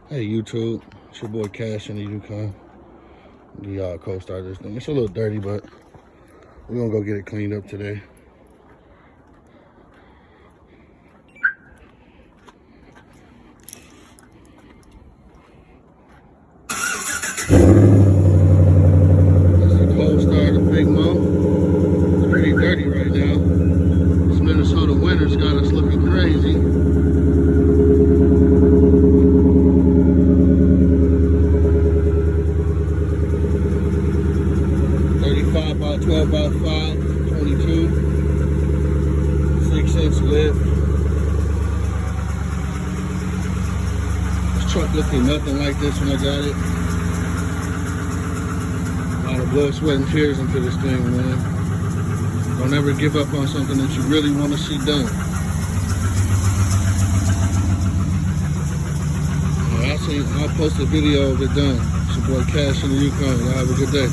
Hey YouTube, it's your boy Cash in the Yukon. The co-star this thing. It's a little dirty, but we're gonna go get it cleaned up today. This is the co-star, the Big Mo. It's pretty dirty right now. This Minnesota winter's got us looking crazy. By 12 by 5, 22, 6-inch lift. This truck looking nothing like this when I got it. A lot of blood, sweat, and tears into this thing, man. Don't ever give up on something that you really want to see done. I'll post a video of it done. It's your boy Cash in the Yukon. Y'all have a good day.